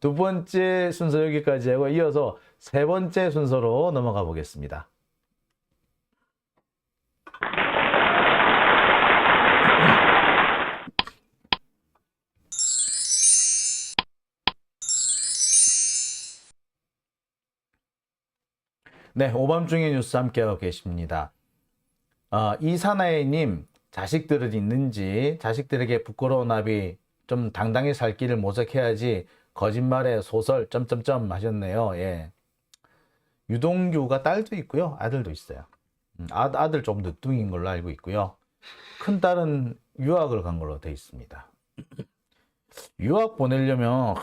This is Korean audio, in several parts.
두 번째 순서 여기까지 하고 이어서 세 번째 순서로 넘어가 보겠습니다. 네, 오밤중의 뉴스 함께하고 계십니다. 이사나이님, 자식들은 있는지, 자식들에게 부끄러운 나비 좀 당당히 살 길을 모색해야지 거짓말에 소설 점점점 하셨네요. 예. 유동규가 딸도 있고요, 아들도 있어요. 아들 좀 늦둥인 걸로 알고 있고요. 큰 딸은 유학을 간 걸로 돼 있습니다. 유학 보내려면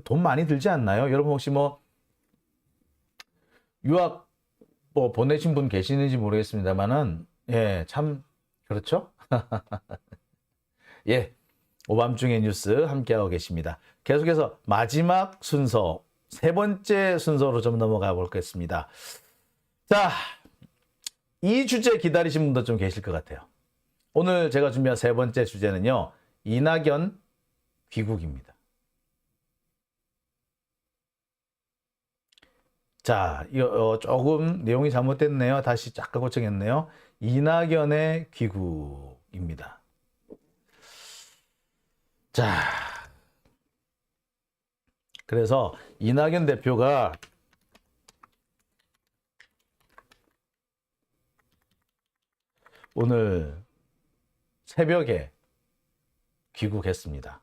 돈 많이 들지 않나요? 여러분 혹시 뭐 유학 뭐 보내신 분 계시는지 모르겠습니다만은 예, 참 그렇죠? 예, 오밤중의 뉴스 함께하고 계십니다. 계속해서 마지막 순서, 세 번째 순서로 좀 넘어가 보겠습니다. 자, 이 주제 기다리신 분도 좀 계실 것 같아요. 오늘 제가 준비한 세 번째 주제는요, 이낙연 귀국입니다. 자, 이거 조금 내용이 잘못됐네요. 다시 잠깐 고쳐겠네요. 이낙연의 귀국입니다. 자, 그래서 이낙연 대표가 오늘 새벽에 귀국했습니다.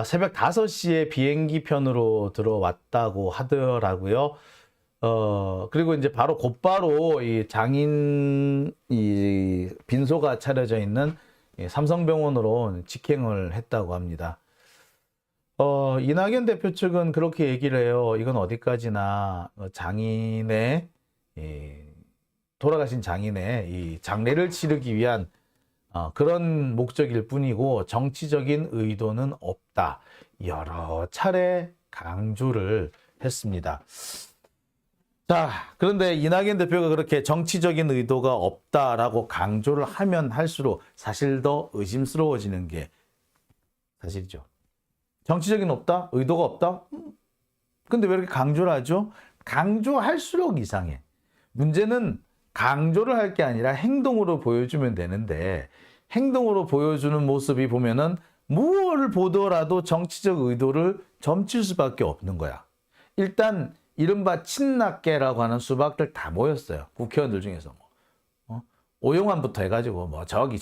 새벽 5시에 비행기 편으로 들어왔다고 하더라고요. 그리고 이제 곧바로 이 장인 빈소가 차려져 있는 삼성병원으로 직행을 했다고 합니다. 이낙연 대표 측은 그렇게 얘기를 해요. 이건 어디까지나 장인의 돌아가신 장인의 이 장례를 치르기 위한 그런 목적일 뿐이고 정치적인 의도는 없다. 여러 차례 강조를 했습니다. 자, 그런데 이낙연 대표가 그렇게 정치적인 의도가 없다라고 강조를 하면 할수록 사실 더 의심스러워지는 게 사실이죠. 정치적인 없다? 의도가 없다? 근데 왜 이렇게 강조를 하죠? 강조할수록 이상해. 문제는 강조를 할 게 아니라 행동으로 보여주면 되는데 행동으로 보여주는 모습이 보면은 무엇을 보더라도 정치적 의도를 점칠 수밖에 없는 거야. 일단 이른바 친낙계라고 하는 수박들 다 모였어요. 국회의원들 중에서 오용환부터 해가지고 뭐 저기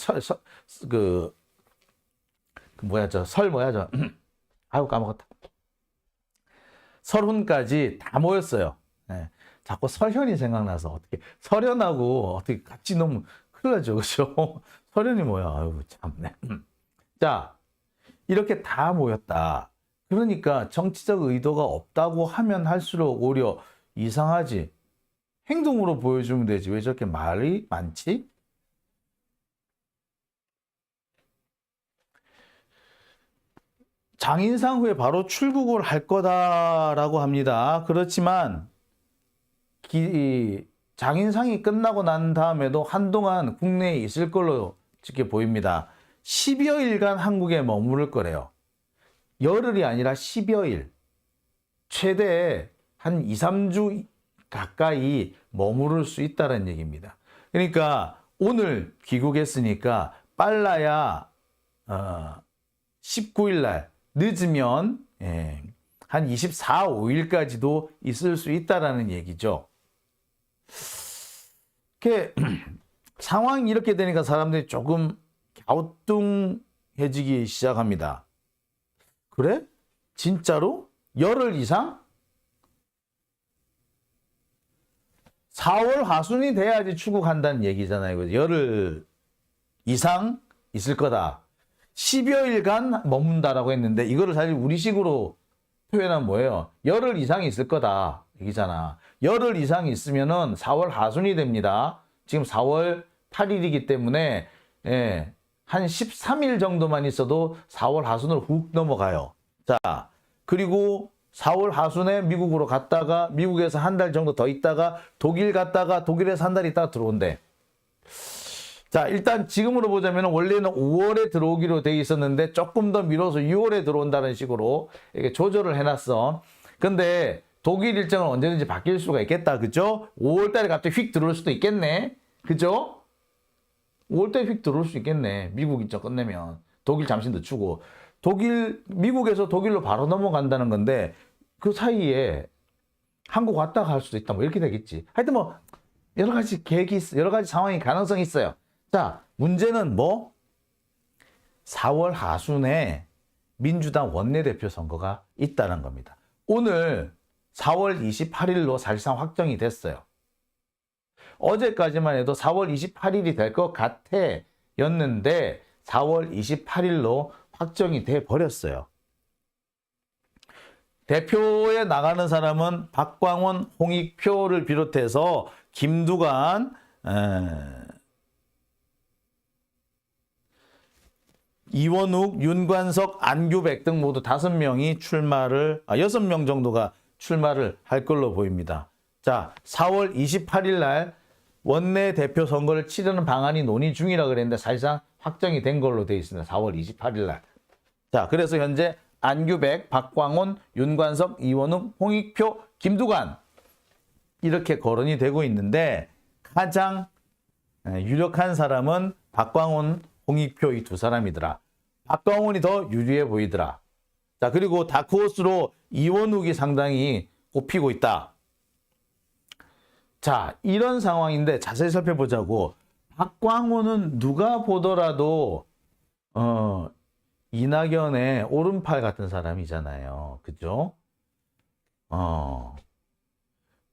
아유 까먹었다. 설훈까지 다 모였어요. 네. 자꾸 설현이 생각나서 어떻게 설현하고 어떻게 같이 너무 큰일 나죠, 그렇죠? 설현이 뭐야? 아유 참네. 자, 이렇게 다 모였다. 그러니까 정치적 의도가 없다고 하면 할수록 오히려 이상하지. 행동으로 보여주면 되지. 왜 저렇게 말이 많지? 장인상 후에 바로 출국을 할 거다라고 합니다. 그렇지만 장인상이 끝나고 난 다음에도 한동안 국내에 있을 걸로 지금 보입니다. 10여일간 한국에 머무를 거래요. 열흘이 아니라 10여일. 최대 한 2, 3주 가까이 머무를 수 있다는 얘기입니다. 그러니까 오늘 귀국했으니까 빨라야 19일 날 늦으면 한 24, 5일까지도 있을 수 있다라는 얘기죠. 상황이 이렇게 되니까 사람들이 조금 갸우뚱해지기 시작합니다. 그래? 진짜로? 열흘 이상? 4월 하순이 돼야지 출국한다는 얘기잖아요. 열흘 이상 있을 거다. 10여일간 머문다라고 했는데 이거를 사실 우리식으로 표현하면 뭐예요? 열흘 이상 있을 거다 얘기잖아. 열흘 이상 있으면은 4월 하순이 됩니다. 지금 4월 8일이기 때문에 한 13일 정도만 있어도 4월 하순으로 훅 넘어가요. 자, 그리고 4월 하순에 미국으로 갔다가 미국에서 한 달 정도 더 있다가 독일 갔다가 독일에서 한 달 있다가 들어온대. 자, 일단 지금으로 보자면 원래는 5월에 들어오기로 돼 있었는데 조금 더 미뤄서 6월에 들어온다는 식으로 이렇게 조절을 해놨어. 근데 독일 일정은 언제든지 바뀔 수가 있겠다. 그죠? 5월 달에 갑자기 휙 들어올 수도 있겠네. 그죠? 5월 달에 휙 들어올 수 있겠네. 미국 일정 끝내면. 독일 잠시 늦추고. 미국에서 독일로 바로 넘어간다는 건데 그 사이에 한국 왔다 갈 수도 있다. 뭐 이렇게 되겠지. 하여튼 뭐 여러 가지 계획이 있어. 여러 가지 상황이 가능성이 있어요. 자, 문제는 뭐 4월 하순에 민주당 원내대표 선거가 있다는 겁니다. 오늘 4월 28일로 사실상 확정이 됐어요. 어제까지만 해도 4월 28일이 될 것 같아 였는데 4월 28일로 확정이 돼 버렸어요. 대표에 나가는 사람은 박광원, 홍익표를 비롯해서 김두관, 이원욱, 윤관석, 안규백 등 모두 5명이 6명 정도가 출마를 할 걸로 보입니다. 자, 4월 28일 날 원내대표 선거를 치르는 방안이 논의 중이라 그랬는데 사실상 확정이 된 걸로 되어 있습니다. 4월 28일 날. 자, 그래서 현재 안규백, 박광원, 윤관석, 이원욱, 홍익표, 김두관 이렇게 거론이 되고 있는데 가장 유력한 사람은 박광원, 홍익표 이 두 사람이더라. 박광원이 더 유리해 보이더라. 자, 그리고 다크호스로 이원욱이 상당히 꼽히고 있다. 자, 이런 상황인데 자세히 살펴보자고. 박광원은 누가 보더라도 이낙연의 오른팔 같은 사람이잖아요. 그죠?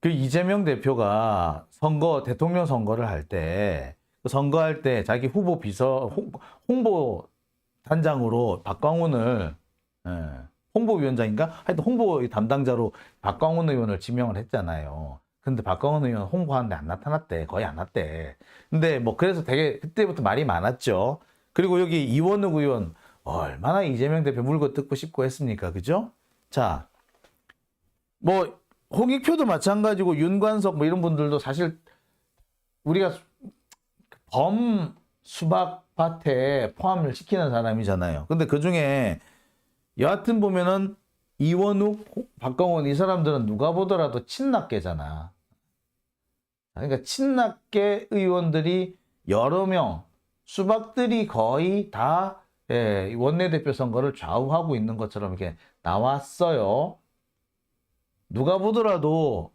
그 이재명 대표가 대통령 선거를 할 때, 선거할 때 자기 후보 홍보 단장으로 박광원을, 홍보위원장인가? 하여튼 홍보 담당자로 박광원 의원을 지명을 했잖아요. 근데 박광원 의원 홍보하는데 안 나타났대. 거의 안 왔대. 근데 뭐 그래서 되게 그때부터 말이 많았죠. 그리고 여기 이원욱 의원 얼마나 이재명 대표 물고 뜯고 싶고 했습니까? 그죠? 자, 뭐 홍익표도 마찬가지고 윤관석 뭐 이런 분들도 사실 우리가 수박밭에 포함을 시키는 사람이잖아요. 근데 그 중에 여하튼 보면은 이원욱, 박광원 이 사람들은 누가 보더라도 친낙계잖아. 그러니까 친낙계 의원들이 여러 명, 수박들이 거의 다 원내대표 선거를 좌우하고 있는 것처럼 이렇게 나왔어요. 누가 보더라도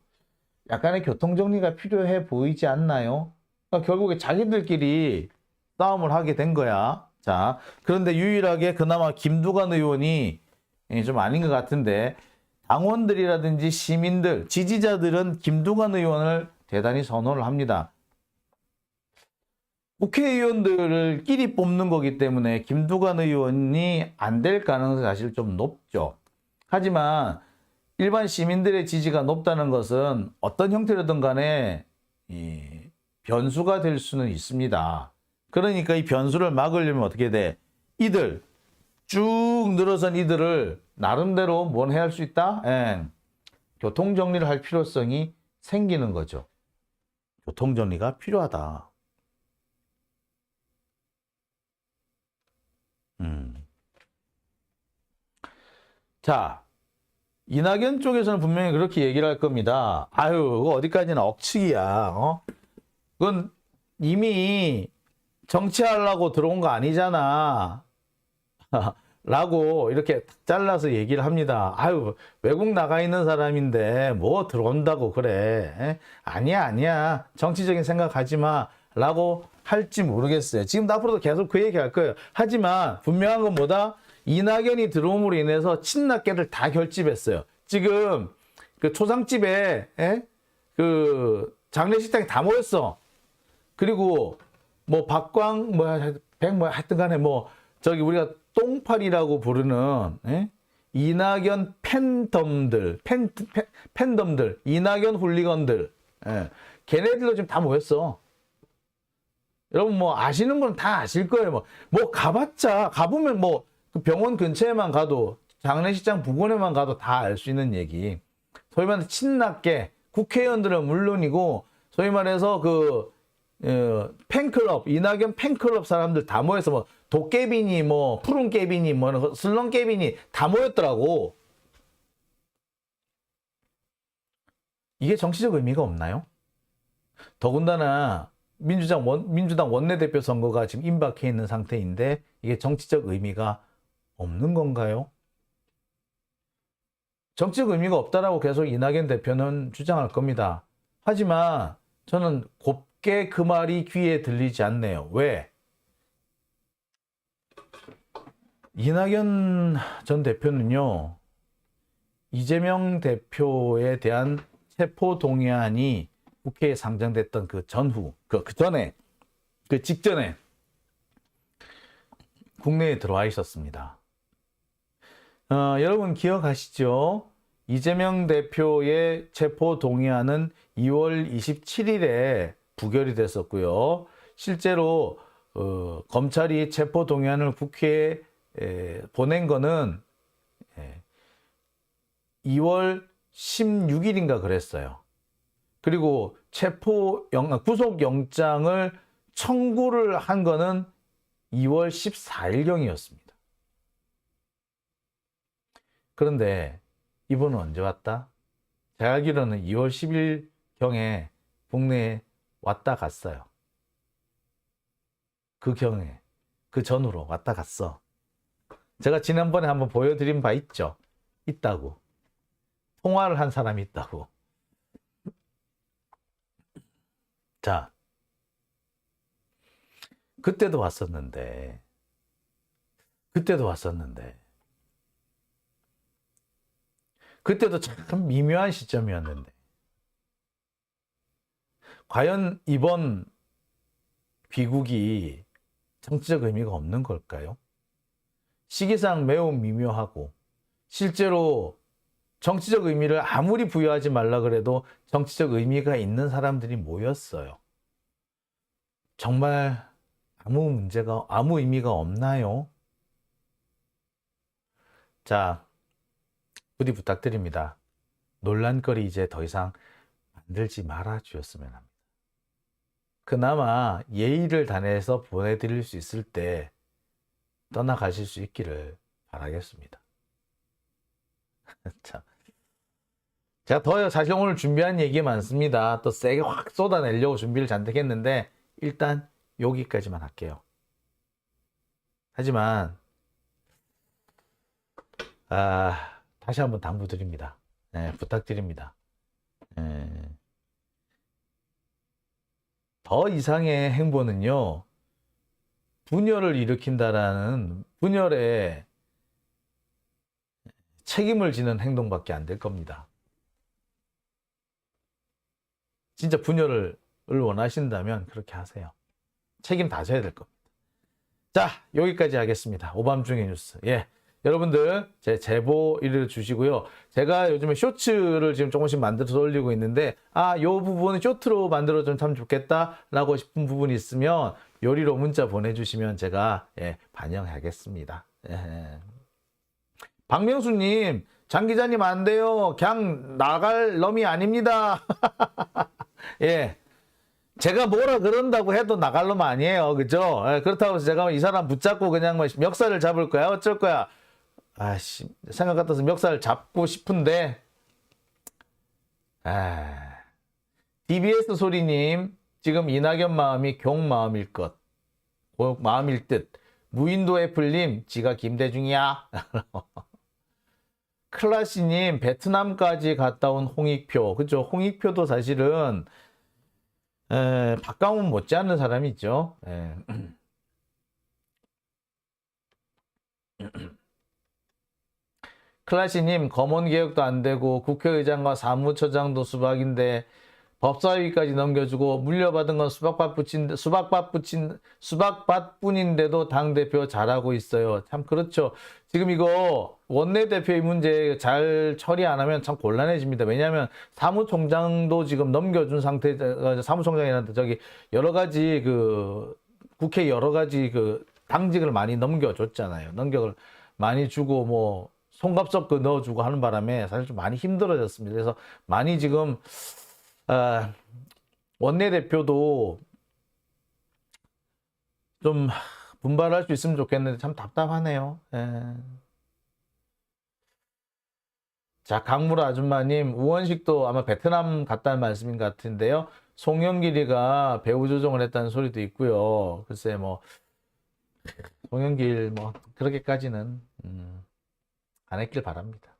약간의 교통정리가 필요해 보이지 않나요? 그러니까 결국에 자기들끼리 싸움을 하게 된 거야. 자, 그런데 유일하게 그나마 김두관 의원이 좀 아닌 것 같은데 당원들이라든지 시민들, 지지자들은 김두관 의원을 대단히 선호를 합니다. 국회의원들끼리 뽑는 거기 때문에 김두관 의원이 안 될 가능성이 사실 좀 높죠. 하지만 일반 시민들의 지지가 높다는 것은 어떤 형태로든 간에 변수가 될 수는 있습니다. 그러니까 이 변수를 막으려면 어떻게 돼? 이들 쭉 늘어선 이들을 나름대로 뭘 해야 할 수 있다? 교통정리를 할 필요성이 생기는 거죠. 교통정리가 필요하다. 자, 이낙연 쪽에서는 분명히 그렇게 얘기를 할 겁니다. 아유, 그거 어디까지나 억측이야. 그건 이미 정치하려고 들어온 거 아니잖아. 라고 이렇게 잘라서 얘기를 합니다. 아유, 외국 나가 있는 사람인데 뭐 들어온다고 그래. 아니야. 정치적인 생각하지 마. 라고 할지 모르겠어요. 지금도 앞으로도 계속 그 얘기 할 거예요. 하지만 분명한 건 뭐다? 이낙연이 들어옴으로 인해서 친낙계를 다 결집했어요. 지금 그 초상집에 그 장례식장에 다 모였어. 그리고 뭐 하여튼 간에 저기 우리가 똥팔이라고 부르는 이낙연 팬덤들, 이낙연 훌리건들, 걔네들도 지금 다 모였어. 여러분 뭐 아시는 건 다 아실 거예요. 가보면 그 병원 근처에만 가도 장례식장 부근에만 가도 다 알 수 있는 얘기. 소위 말해서 친낙계 국회의원들은 물론이고 소위 말해서 그 팬클럽, 이낙연 팬클럽 사람들 다 모여서 뭐 도깨비니 뭐 푸른 깨비니 뭐 슬렁 깨비니 다 모였더라고. 이게 정치적 의미가 없나요? 더군다나 민주당 원내대표 선거가 지금 임박해 있는 상태인데 이게 정치적 의미가 없는 건가요? 정치적 의미가 없다라고 계속 이낙연 대표는 주장할 겁니다. 하지만 저는 곱게 그 말이 귀에 들리지 않네요. 왜? 이낙연 전 대표는요, 이재명 대표에 대한 체포동의안이 국회에 상정됐던 그 전후, 그 전에, 그 직전에 국내에 들어와 있었습니다. 여러분 기억하시죠? 이재명 대표의 체포동의안은 2월 27일에 부결이 됐었고요. 실제로 검찰이 체포동의안을 국회에 보낸 거는 2월 16일인가 그랬어요. 그리고 구속영장을 청구를 한 거는 2월 14일경이었습니다. 그런데 이분은 언제 왔다? 제가 알기로는 2월 10일경에 국내에 왔다 갔어요. 그 경에, 그 전후로 왔다 갔어. 제가 지난번에 한번 보여드린 바 있다고. 통화를 한 사람이 있다고. 자, 그때도 왔었는데 그때도 참 미묘한 시점이었는데 과연 이번 귀국이 정치적 의미가 없는 걸까요? 시기상 매우 미묘하고 실제로 정치적 의미를 아무리 부여하지 말라 그래도 정치적 의미가 있는 사람들이 모였어요. 정말 아무 의미가 없나요? 자, 부디 부탁드립니다. 논란거리 이제 더 이상 만들지 말아 주셨으면 합니다. 그나마 예의를 다해서 보내드릴 수 있을 때 떠나가실 수 있기를 바라겠습니다. 자, 제가 더 사실 오늘 준비한 얘기 많습니다. 또 세게 확 쏟아내려고 준비를 잔뜩 했는데 일단 여기까지만 할게요. 하지만 다시 한번 당부드립니다. 네, 부탁드립니다. 더 이상의 행보는요, 분열을 일으킨다라는 분열에 책임을 지는 행동밖에 안 될 겁니다. 진짜 분열을 원하신다면 그렇게 하세요. 책임 다 져야 될 겁니다. 자, 여기까지 하겠습니다. 오밤중의 뉴스. 예. 여러분들 제 제보 이를 주시고요. 제가 요즘에 쇼츠를 지금 조금씩 만들어서 올리고 있는데 요 부분은 쇼트로 만들어주면 참 좋겠다라고 싶은 부분이 있으면 요리로 문자 보내주시면 제가 반영하겠습니다. 예. 박명수님, 장 기자님 안 돼요. 그냥 나갈 놈이 아닙니다. 예. 제가 뭐라 그런다고 해도 나갈 놈 아니에요. 그죠? 예, 그렇다고 해서 제가 이 사람 붙잡고 그냥 뭐 멱살을 잡을 거야? 어쩔 거야? 생각 같아서 멱살 잡고 싶은데, DBS 소리님, 지금 이낙연 마음이 경 마음일 마음일 듯. 무인도 애플님, 지가 김대중이야. 클라시님, 베트남까지 갔다 온 홍익표. 그죠? 홍익표도 사실은, 박강훈 못지않은 사람이죠. 클라시님, 검언개혁도 안 되고 국회의장과 사무처장도 수박인데 법사위까지 넘겨주고 물려받은 건 수박밭뿐인데도 당대표 잘하고 있어요. 참 그렇죠. 지금 이거 원내대표의 문제 잘 처리 안 하면 참 곤란해집니다. 왜냐하면 사무총장도 지금 넘겨준 상태, 사무총장이란데 여러 가지 국회 여러 가지 당직을 많이 넘겨줬잖아요. 넘겨를 많이 주고 뭐 손갑석 넣어주고 하는 바람에 사실 좀 많이 힘들어졌습니다. 그래서 많이 지금 원내대표도 좀 분발할 수 있으면 좋겠는데 참 답답하네요. 예. 자, 강무라 아줌마님, 우원식도 아마 베트남 갔다는 말씀인 것 같은데요. 송영길이가 배우 조종을 했다는 소리도 있고요. 글쎄 뭐 송영길 뭐 그렇게까지는 안 했길 바랍니다.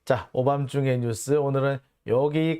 자, 오밤중의 뉴스 오늘은 여기까지.